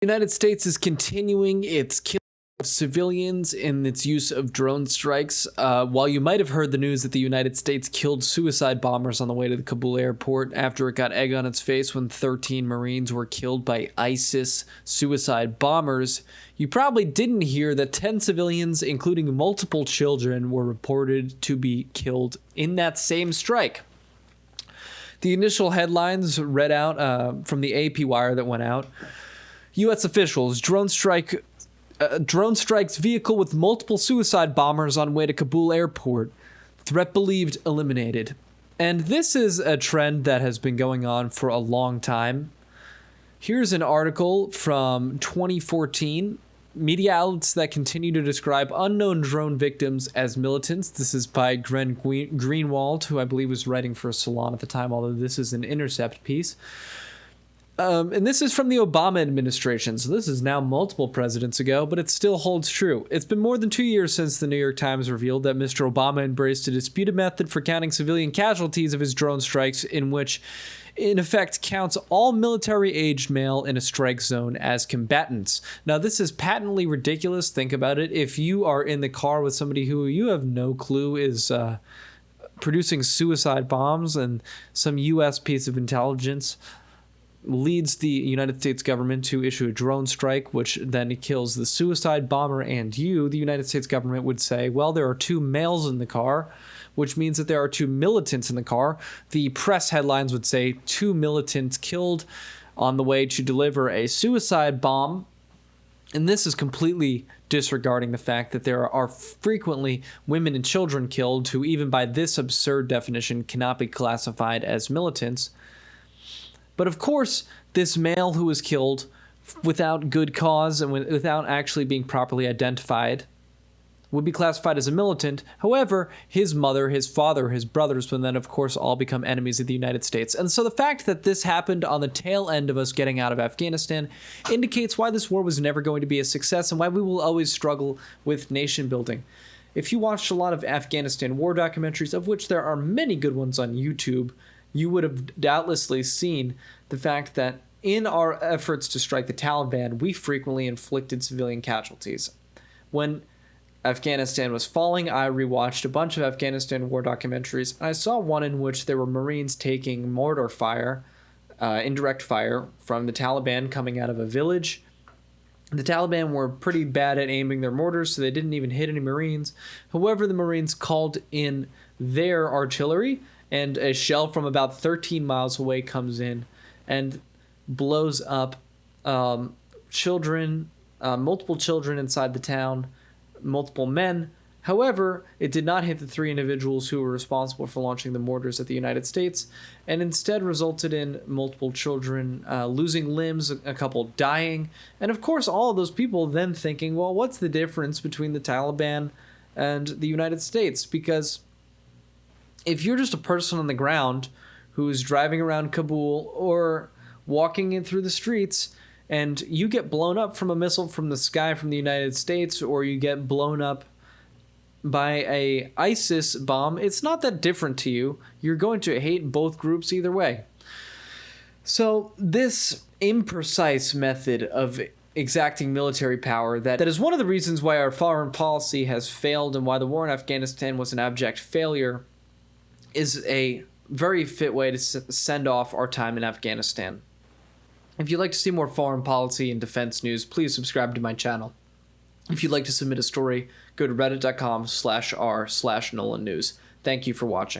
The United States is continuing its killing of civilians in its use of drone strikes. While you might have heard the news that the United States killed suicide bombers on the way to the Kabul airport after it got egg on its face when 13 Marines were killed by ISIS suicide bombers, you probably didn't hear that 10 civilians, including multiple children, were reported to be killed in that same strike. The initial headlines read out from the AP wire that went out. U.S. officials, drone strikes vehicle with multiple suicide bombers on way to Kabul airport. Threat believed eliminated. And this is a trend that has been going on for a long time. Here's an article from 2014. Media outlets that continue to describe unknown drone victims as militants. This is by Glenn Greenwald, who I believe was writing for Salon at the time, although this is an Intercept piece. And this is from the Obama administration, so this is now multiple presidents ago, but it still holds true. It's been more than 2 years since the New York Times revealed that Mr. Obama embraced a disputed method for counting civilian casualties of his drone strikes, in which, in effect, counts all military-aged male in a strike zone as combatants. Now, this is patently ridiculous. Think about it. If you are in the car with somebody who you have no clue is producing suicide bombs, and some U.S. piece of intelligence leads the United States government to issue a drone strike, which then kills the suicide bomber and you, the United States government would say, well, there are 2 males in the car, which means that there are 2 militants in the car. The press headlines would say 2 militants killed on the way to deliver a suicide bomb. And this is completely disregarding the fact that there are frequently women and children killed who, even by this absurd definition, cannot be classified as militants. But of course, this male who was killed without good cause and without actually being properly identified would be classified as a militant. However, his mother, his father, his brothers would then, of course, all become enemies of the United States. And so the fact that this happened on the tail end of us getting out of Afghanistan indicates why this war was never going to be a success and why we will always struggle with nation building. If you watched a lot of Afghanistan war documentaries, of which there are many good ones on YouTube, you would have doubtlessly seen the fact that in our efforts to strike the Taliban, we frequently inflicted civilian casualties. When Afghanistan was falling, I rewatched a bunch of Afghanistan war documentaries, and I saw one in which there were Marines taking mortar fire, indirect fire, from the Taliban coming out of a village. The Taliban were pretty bad at aiming their mortars, so they didn't even hit any Marines. However, the Marines called in their artillery, and a shell from about 13 miles away comes in and blows up children, multiple children inside the town, multiple men. However, it did not hit the 3 individuals who were responsible for launching the mortars at the United States, and instead resulted in multiple children losing limbs, a couple dying, and of course all of those people then thinking, well, what's the difference between the Taliban and the United States? Because if you're just a person on the ground who's driving around Kabul or walking in through the streets and you get blown up from a missile from the sky from the United States, or you get blown up by a ISIS bomb, it's not that different to you. You're going to hate both groups either way. So this imprecise method of exacting military power that is one of the reasons why our foreign policy has failed and why the war in Afghanistan was an abject failure is a very fit way to send off our time in Afghanistan. If you'd like to see more foreign policy and defense news, please subscribe to my channel. If you'd like to submit a story, go to reddit.com/r/Nolan News. Thank you for watching.